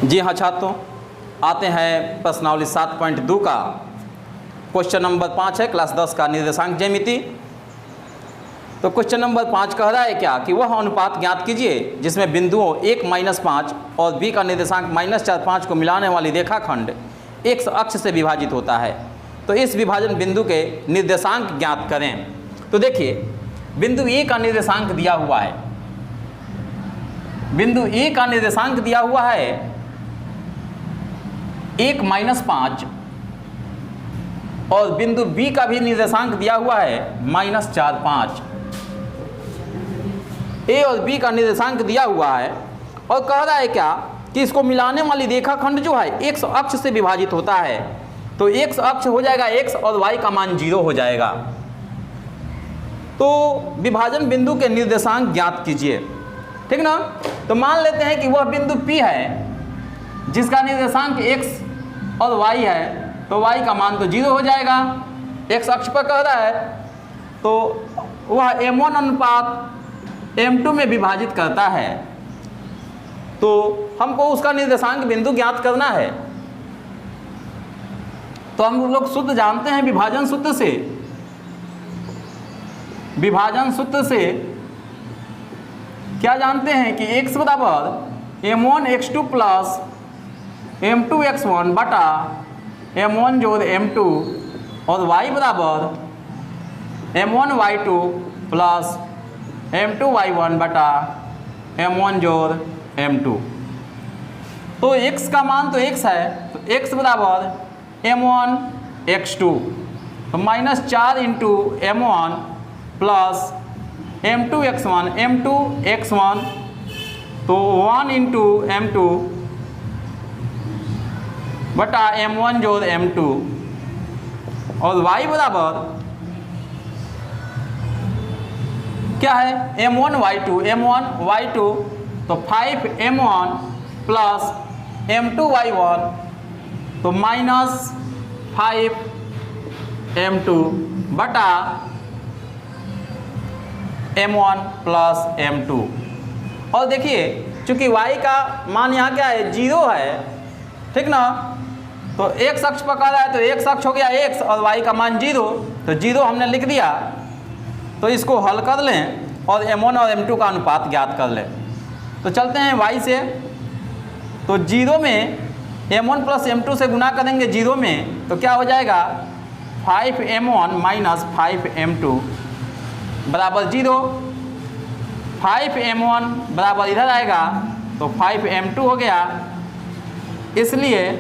जी हाँ छात्रों, आते हैं प्रश्नावली 7.2 का क्वेश्चन नंबर 5 है क्लास 10 का निर्देशांक ज्यामिति। तो क्वेश्चन नंबर 5 कह रहा है क्या कि वह अनुपात ज्ञात कीजिए जिसमें बिंदुओं 1 -5 और b का निर्देशांक -4 5 को मिलाने वाली रेखाखंड x अक्ष से विभाजित होता है। तो इस विभाजन बिंदु के निर्देशांक ज्ञात करें। तो देखिए, बिंदु ए का निर्देशांक दिया हुआ है, बिंदु ए का निर्देशांक दिया हुआ है 1 -5 और बिंदु बी का भी निर्देशांक दिया हुआ है -4 5। ए और बी का निर्देशांक दिया हुआ है और कह रहा है क्या कि इसको मिलाने वाली रेखाखंड जो है x अक्ष से विभाजित होता है। तो x अक्ष हो जाएगा x और y का मान 0 हो जाएगा। तो विभाजन बिंदु के निर्देशांक ज्ञात कीजिए, ठीक ना। तो मान लेते हैं कि वह बिंदु P है जिसका निर्देशांक x और y है, तो y का मान तो 0 हो जाएगा, x अक्ष पर कह रहा है। तो वह m1 अनुपात m2 में विभाजित करता है। तो हमको उसका निर्देशांक बिंदु ज्ञात करना है। तो हम लोग सूत्र जानते हैं विभाजन सूत्र से, विभाजन सूत्र से क्या जानते हैं कि x बराबर m1x2 प्लस m2x1 बटा m1 जोड़ m2 और y बराबर m1y2 प्लस m2y1 बटा m1 जोड़ m2। तो x का मान तो x है, तो x बराबर m1x2 तो -4 into m1 plus m2x1 m2x1 तो 1 इंटू m2 बटा m1 जोड़ m2 और y बराबर क्या है m1y2 तो 5m1 प्लस m2y1 तो -5m2 बटा m1 प्लस m2। और देखिए चूंकि y का मान यहाँ क्या है 0 है, ठीक ना। तो x अक्ष पकड़ रहा है तो x अक्ष हो गया x और y का मान 0, तो 0 हमने लिख दिया। तो इसको हल कर लें और m1 और m2 का अनुपात ज्ञात कर लें। तो चलते हैं y से। तो 0 में m1 प्लस m2 से गुना करेंगे 0 में, तो क्या हो जाएगा 5m1 माइनस 5m2 बराबर 0। 5m1 बराबर इधर आएगा तो 5m2 हो गया, इसलिए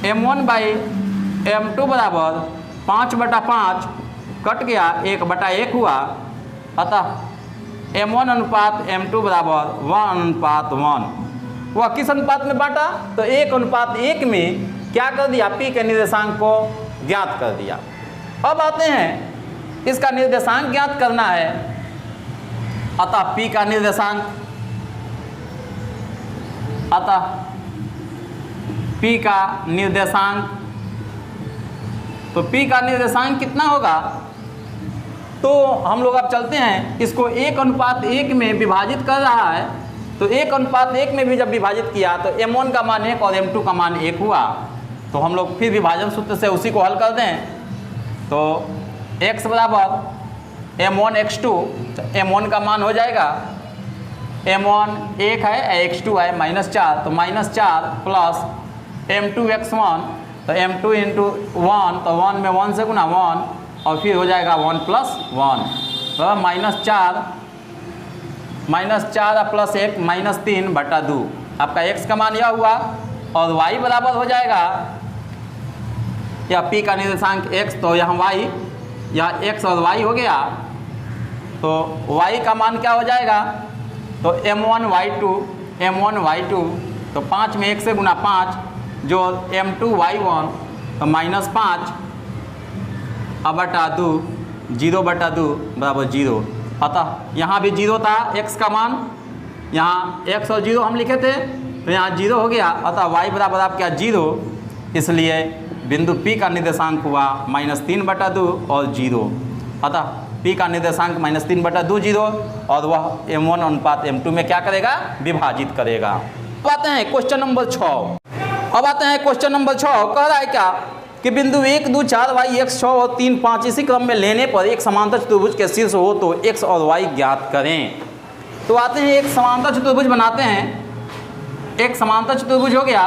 m1 बाई m2 बराबर 5/5 कट गया, 1/1 हुआ। अतः m1 अनुपात m2 बराबर 1:1। वह किस अनुपात में बांटा, तो 1:1 में क्या कर दिया, p के निर्देशांक को ज्ञात कर दिया। अब आते हैं इसका निर्देशांक ज्ञात करना है। अतः p का निर्देशांक, अतः p का निर्देशांक, तो p का निर्देशांक कितना होगा। तो हम लोग अब चलते हैं, इसको 1:1 में विभाजित कर रहा है। तो 1:1 में भी जब विभाजित किया तो m1 का मान 1 और m2 का मान 1 हुआ। तो हम लोग फिर विभाजन सूत्र से उसी को हल कर दें। तो x बराबर m1x2, तो m1 का मान हो जाएगा m1 1 है x2 है -4, तो -4 प्लस m2x1 तो m2 इंटू 1 तो 1 में 1 से गुना 1 और फिर हो जाएगा 1 + 1 तो -4 प्लस 1 -3/2। आपका x का मान यह हुआ और y बराबर हो जाएगा, या p का निर्देशांक x, तो यहाँ y, यहाँ x और y हो गया। तो y का मान क्या हो जाएगा, तो m1y2 तो 5 में 1 से गुना 5 जो m2y1 तो -5 बटा 2 0/2 बराबर 0। अतः यहाँ भी 0 था x का मान, यहाँ x और 0 हम लिखे थे तो यहाँ 0 हो गया। अतः y बराबर आप क्या 0, इसलिए बिंदु P का निर्देशांक हुआ -3/2 और 0। अतः P का निर्देशांक -3/2 0 और वह m1 अनुपात m2 में क्या करेगा, विभाजित करेगा। अब आते हैं क्वेश्चन नंबर 6। अब आते हैं क्वेश्चन नंबर 6। कह रहा है क्या कि बिंदु 1, 2, 4 y x 6 और 3, 5 इसी क्रम में लेने पर एक समांतर चतुर्भुज के शीर्ष हो तो x और y ज्ञात करें। तो आते हैं एक समांतर चतुर्भुज बनाते हैं। एक समांतर चतुर्भुज हो गया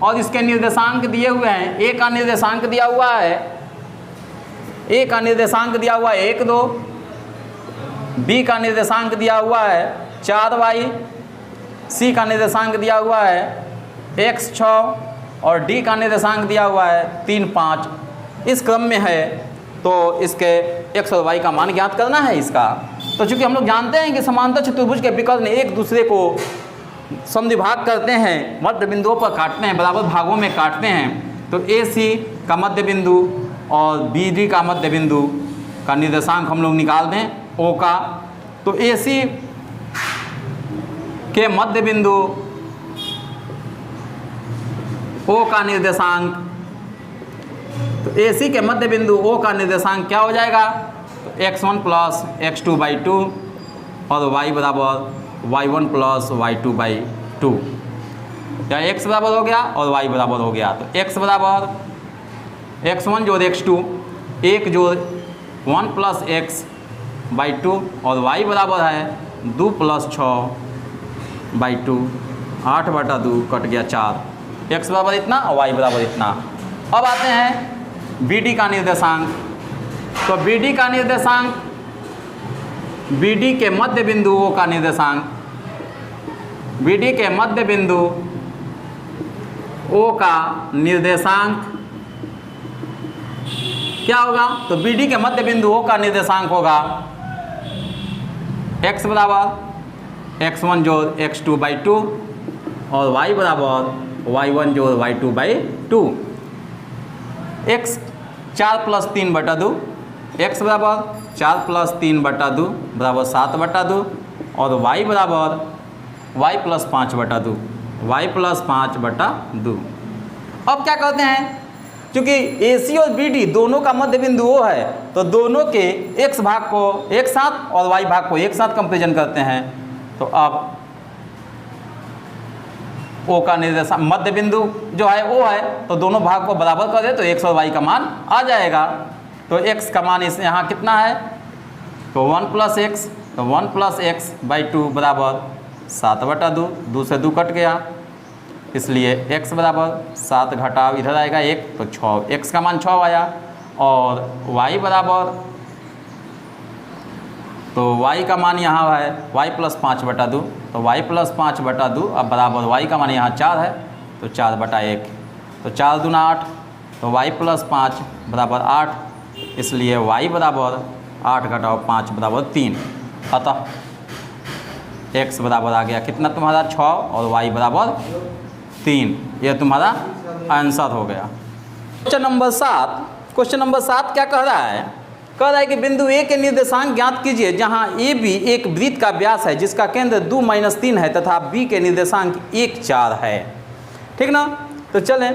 और इसके निर्देशांक दिए हुए हैं। a का निर्देशांक दिया हुआ है, a का निर्देशांक दिया हुआ है 1, 2, b का निर्देशांक दिया हुआ है 4y, c का निर्देशांक दिया हुआ है x 6 और d का निर्देशांक दिया हुआ है 3, 5 इस क्रम में है। तो इसके x और y का मान ज्ञात करना है इसका। तो चूंकि हम लोग जानते हैं कि समांतर चतुर्भुज के विकर्ण एक दूसरे को समद्विभाग करते हैं, मध्य बिंदुओं पर काटते हैं, बराबर भागों में काटते हैं। तो AC का मध्य बिंदु और BD का मध्य बिंदु का निर्देशांक हम लोग निकाल दें O का। तो AC के मध्य बिंदु O का निर्देशांक, तो AC के मध्य बिंदु O का निर्देशांक क्या हो जाएगा? तो x1 प्लस x2/2 और y बराबर y1 प्लस y2/2, या x बराबर हो गया और y बराबर हो गया। तो x बराबर x1 जोड़ x2, 1 जोड़ 1 प्लस x/2 और y बराबर है 2 प्लस 6/2, 8/2 कट गया 4, x बराबर इतना और y बराबर इतना। अब आते हैं BD का निर्देशांक। तो BD का निर्देशांक, BD के मध्य बिंदु O का निर्देशांक, BD के मध्य बिंदु O का निर्देशांक क्या होगा? तो BD के मध्य बिंदु O का निर्देशांक होगा x बराबर x1 जोड़ x2/2 और y बराबर y1 जोड़ y2/2। x 4 प्लस 3/2, x बराबर 4 प्लस 3/2 बराबर 7/2 और y बराबर y प्लस 5/2, y प्लस 5/2। अब क्या कहते हैं, क्योंकि AC और BD दोनों का मध्य बिंदु O है तो दोनों के x भाग को एक साथ और y भाग को एक साथ कंपेरिजन करते हैं। तो अब O का निर्देशांक मध्य बिंदु जो है O है तो दोनों भाग को बराबर कर दे तो x और y का मान आ जाएगा। तो x का मान इस यहाँ कितना है? तो 1 प्लस x, तो 1 प्लस x/2 बराबर 7/2, 2 से 2 कट गया, इसलिए x बराबर 7 घटाव इधर आएगा 1 तो 6, x का मान 6 आया। और y बराबर, तो y का मान यहाँ है y प्लस 5/2, तो y प्लस 5/2 अब बराबर y का मान यहाँ 4 है तो 4/1, तो 4 दूना 8, तो y प्लस 5 बराबर 8, इसलिए y बराबर 8 घटाओ 5 बराबर 3। अतः x बराबर आ गया कितना तुम्हारा 6 और y बराबर 3। यह तुम्हारा आंसर हो गया। Question number 7। क्वेश्चन नंबर 7 क्या कह रहा है? कह रहा है कि बिंदु A के निर्देशांक ज्ञात कीजिए जहां AB एक वृत्त का व्यास है जिसका केंद्र 2-3 है तथा B के निर्देशांक 1, 4 है। ठीक ना? तो चलें,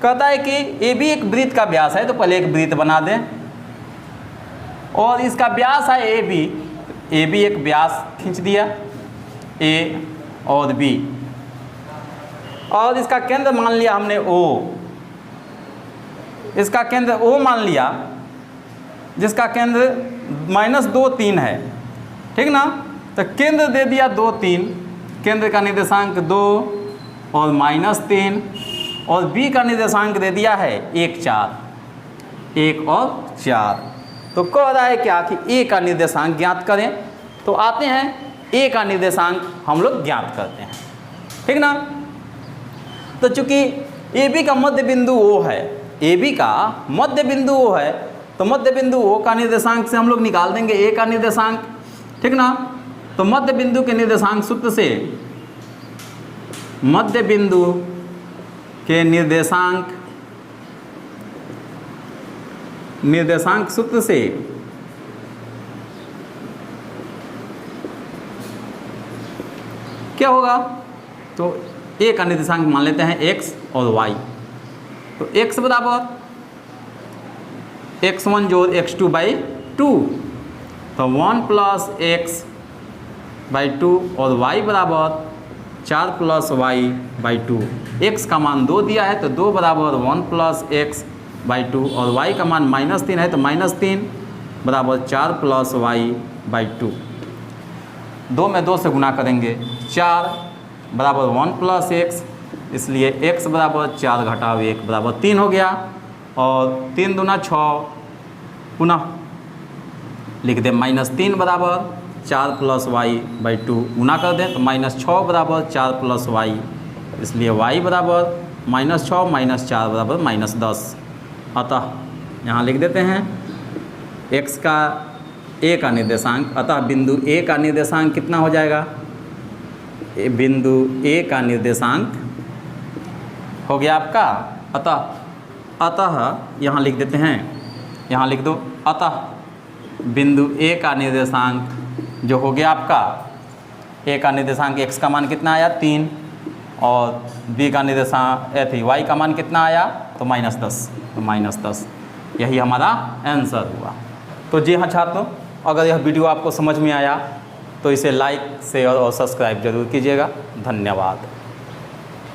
कहता है कि AB एक वृत्त का व्यास है तो पहले एक वृत्त बना दें और इसका व्यास है AB एक व्यास खींच दिया A और B और इसका केंद्र मान लिया हमने O, इसका केंद्र O मान लिया जिसका केंद्र -2, 3 है। ठीक ना? तो केंद्र दे दिया 2, 3, केंद्र का निर्देशांक 2 और -3 और B का निर्देशांक दे दिया है 1, 4, 1 और 4। तो कह रहा है क्या कि A का निर्देशांक ज्ञात करें। तो आते हैं A का निर्देशांक हम लोग ज्ञात करते हैं। ठीक ना? तो चूंकि AB का मध्य बिंदु O है, AB का मध्य बिंदु O है तो मध्य बिंदु O का निर्देशांक से हम लोग निकाल देंगे A का निर्देशांक। ठीक ना? तो मध्य बिंदु के निर्देशांक सूत्र से, मध्य बिंदु के निर्देशांक सूत्र से क्या होगा? तो A का निर्देशांक मान लेते हैं x और y। तो x बराबर x1 जोड़ x2/2, तो 1 प्लस x/2 और y बराबर 4 प्लस वाई बाई 2। एक्स का मान 2 दिया है तो 2 बराबर 1 प्लस एक्स बाई 2 और वाई का मान -3 है तो -3 बराबर 4 प्लस वाई बाई 2। 2 में 2 से गुना करेंगे 4 बराबर 1 प्लस एक्स, इसलिए x बराबर 4 घटाव 1 बराबर 3 हो गया। और 3 दूना 6, पुनः लिख दें -3 बराबर 4 प्लस वाई बाई 2, गुना कर दें तो -6 बराबर 4 प्लस वाई, इसलिए y बराबर -6 - 4 बराबर -10। अतः यहाँ लिख देते हैं x का a का निर्देशांक, अतः बिंदु a का निर्देशांक कितना हो जाएगा? बिंदु a का निर्देशांक हो गया आपका, अतः यहाँ लिख देते हैं, यहाँ लिख दो, अतः बिंदु a का निर्देशांक जो हो गया आपका, a का निर्देशांक x का मान कितना आया 3 और b का निर्देशांक y का मान कितना आया तो -10, तो -10 यही हमारा आंसर हुआ। तो जी हाँ छात्रों, अगर यह वीडियो आपको समझ में आया तो इसे लाइक शेयर और सब्सक्राइब जरूर कीजिएगा। धन्यवाद।